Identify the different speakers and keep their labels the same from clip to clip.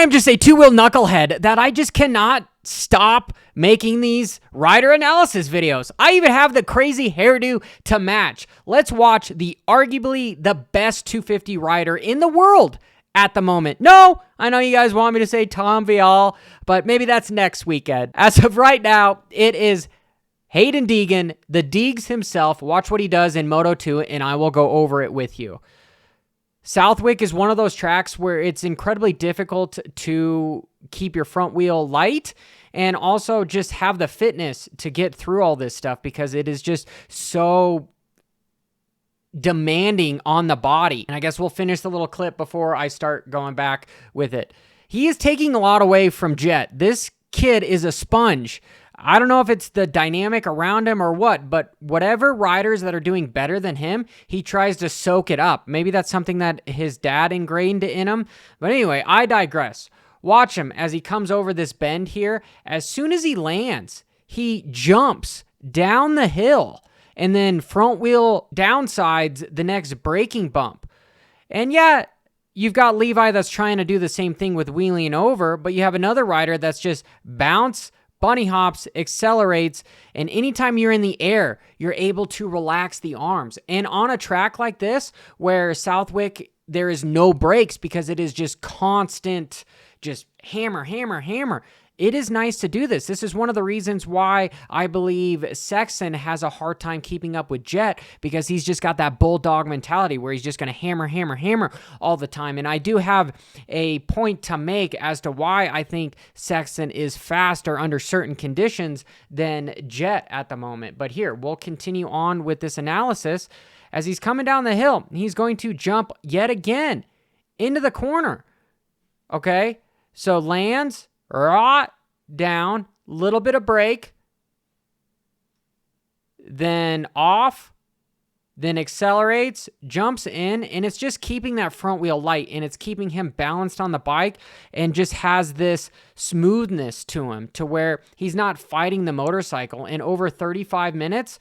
Speaker 1: am just a two-wheel knucklehead that I just cannot stop making these rider analysis videos. I even have the crazy hairdo to match. Let's watch the arguably the best 250 rider in the world at the moment. No, I know you guys want me to say Tom Vial, but maybe that's next weekend. As of right now, it is Hayden Deegan, the Deegs himself. Watch what he does in Moto 2, and I will go over it with you. SouthWick is one of those tracks where it's incredibly difficult to keep your front wheel light and also just have the fitness to get through all this stuff because it is just so demanding on the body. And I guess we'll finish the little clip before I start going back with it. He is taking a lot away from Jett. This kid is a sponge. I don't know if it's the dynamic around him or what, but whatever riders that are doing better than him, he tries to soak it up. Maybe that's something that his dad ingrained in him. But anyway, I digress. Watch him as he comes over this bend here. As soon as he lands, he jumps down the hill and then front wheel downsides the next braking bump. And yeah, you've got Levi that's trying to do the same thing with wheeling over, but you have another rider that's just bounce, bunny hops, accelerates, and anytime you're in the air, you're able to relax the arms. And on a track like this, where SouthWick, there is no brakes because it is just constant, just hammer, hammer, hammer. It is nice to do this. This is one of the reasons why I believe Sexton has a hard time keeping up with Jett, because he's just got that bulldog mentality where he's just going to hammer, hammer, hammer all the time. And I do have a point to make as to why I think Sexton is faster under certain conditions than Jett at the moment. But here, we'll continue on with this analysis. As he's coming down the hill, he's going to jump yet again into the corner. Okay, so lands right down, little bit of brake, then off, then accelerates, jumps in, and it's just keeping that front wheel light, and it's keeping him balanced on the bike and just has this smoothness to him to where he's not fighting the motorcycle. And over 35 minutes,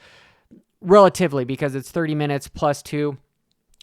Speaker 1: relatively, because it's 30 minutes plus 2,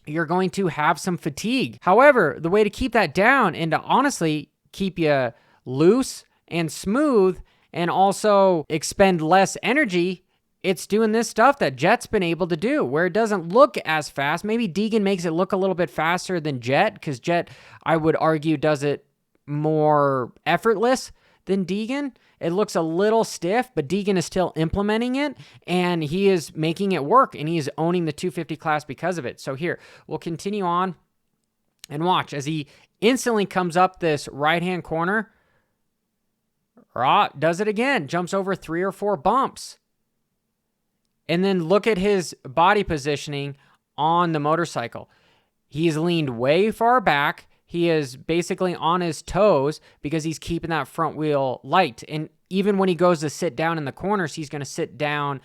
Speaker 1: you're going to have some fatigue. However, the way to keep that down and to honestly keep you loose and smooth and also expend less energy, it's doing this stuff that Jett's been able to do, where it doesn't look as fast. Maybe Deegan makes it look a little bit faster than Jett, because Jett, I would argue, does it more effortless than Deegan. It looks a little stiff, but Deegan is still implementing it, and he is making it work, and he is owning the 250 class because of it. So here, we'll continue on and watch as he instantly comes up this right-hand corner. Does it again, jumps over 3 or 4 bumps. And then look at his body positioning on the motorcycle. He's leaned way far back. He is basically on his toes because he's keeping that front wheel light. And even when he goes to sit down in the corners, he's going to sit down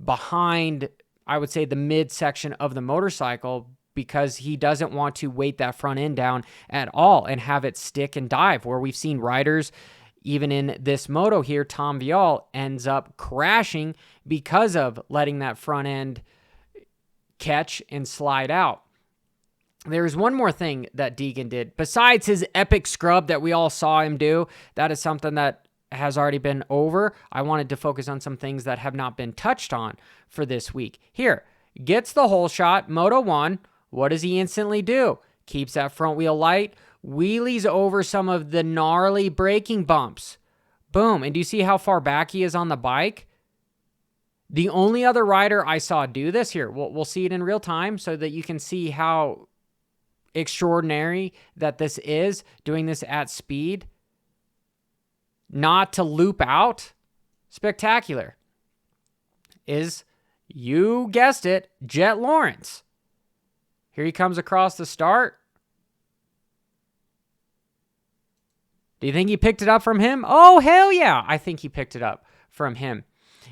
Speaker 1: behind, I would say, the midsection of the motorcycle, because he doesn't want to weight that front end down at all and have it stick and dive, where we've seen riders, even in this moto here, Tom Vial ends up crashing because of letting that front end catch and slide out. There's one more thing that Deegan did. Besides his epic scrub that we all saw him do, that is something that has already been over. I wanted to focus on some things that have not been touched on for this week. Here, gets the hole shot, Moto 1. What does he instantly do? Keeps that front wheel light, wheelies over some of the gnarly braking bumps. Boom. And do you see how far back he is on the bike? The only other rider I saw do this here, we'll see it in real time so that you can see how extraordinary that this is, doing this at speed. Not to loop out. Spectacular. Is, you guessed it, Jett Lawrence. Here he comes across the start. Do you think he picked it up from him? Oh, hell yeah. I think he picked it up from him.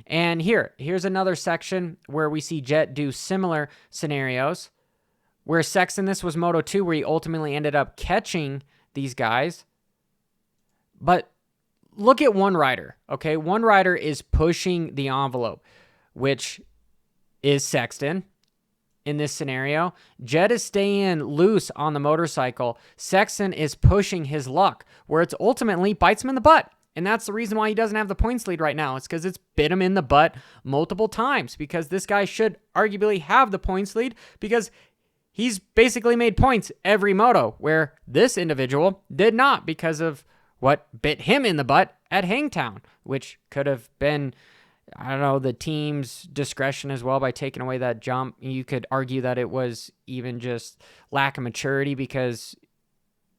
Speaker 1: And here's another section where we see Jett do similar scenarios, where Sexton, this was Moto 2, where he ultimately ended up catching these guys. But look at one rider, okay? One rider is pushing the envelope, which is Sexton. in this scenario. Jett is staying loose on the motorcycle. Sexton is pushing his luck, where it's ultimately bites him in the butt. And that's the reason why he doesn't have the points lead right now. It's because it's bit him in the butt multiple times, because this guy should arguably have the points lead because he's basically made points every moto, where this individual did not because of what bit him in the butt at Hangtown, which could have been, I don't know, the team's discretion as well by taking away that jump. You could argue that it was even just lack of maturity because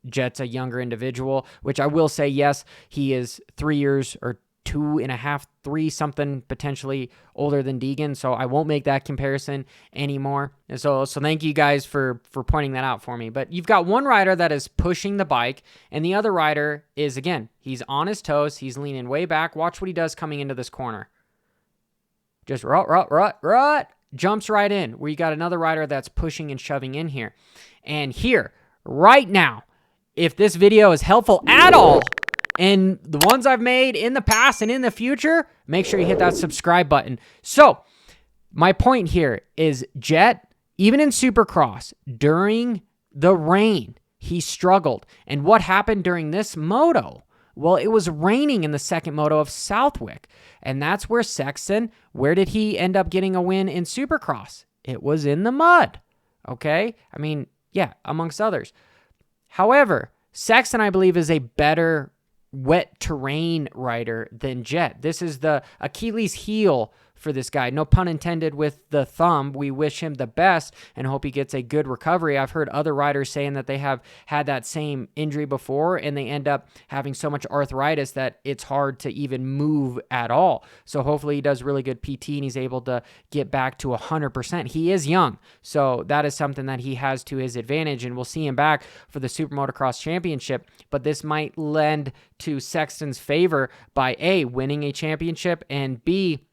Speaker 1: Jett's a younger individual, which I will say, yes, he is 3 years or 2.5, 3 something potentially older than Deegan, so I won't make that comparison anymore. And so thank you guys for pointing that out for me. But you've got one rider that is pushing the bike, and the other rider is, again, he's on his toes, he's leaning way back. Watch what he does coming into this corner. Just rut, jumps right in, where you got another rider that's pushing and shoving in here. And here, right now, if this video is helpful at all, and the ones I've made in the past and in the future, make sure you hit that subscribe button. So, my point here is Jett, even in Supercross, during the rain, he struggled. And what happened during this moto? Well, it was raining in the second moto of Southwick. And that's where Sexton, where did he end up getting a win in Supercross? It was in the mud. Okay? I mean, yeah, amongst others. However, Sexton, I believe, is a better wet terrain rider than Jett. This is the Achilles heel for this guy. No pun intended with the thumb. We wish him the best and hope he gets a good recovery. I've heard other riders saying that they have had that same injury before and they end up having so much arthritis that it's hard to even move at all. So hopefully he does really good PT and he's able to get back to 100%. He is young, so that is something that he has to his advantage, and we'll see him back for the Super Motocross Championship. But this might lend to Sexton's favor by A, winning a championship, and B,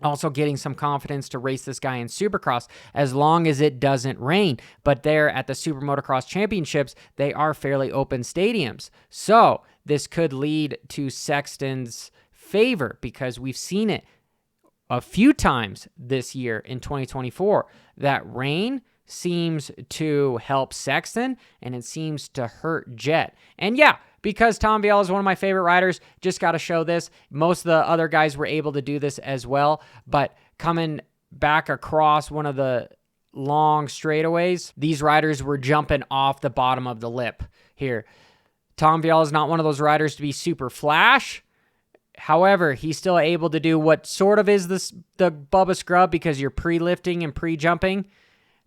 Speaker 1: also getting some confidence to race this guy in Supercross as long as it doesn't rain. But there at the Super Motocross Championships, they are fairly open stadiums. So this could lead to Sexton's favor because we've seen it a few times this year in 2024. That rain seems to help Sexton and it seems to hurt Jett. And yeah, because Tom Vialle is one of my favorite riders, just got to show this. Most of the other guys were able to do this as well, but coming back across one of the long straightaways, these riders were jumping off the bottom of the lip here. Tom Vialle is not one of those riders to be super flash. However, he's still able to do what sort of is the Bubba Scrub because you're pre-lifting and pre-jumping,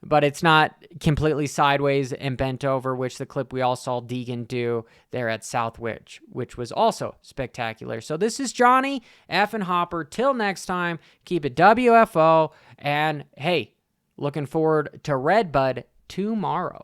Speaker 1: but it's not completely sideways and bent over, which the clip we all saw Deegan do there at SouthWick, which was also spectacular. So this is Johnny F. and Hopper. Till next time, keep it WFO, and hey, looking forward to Redbud tomorrow.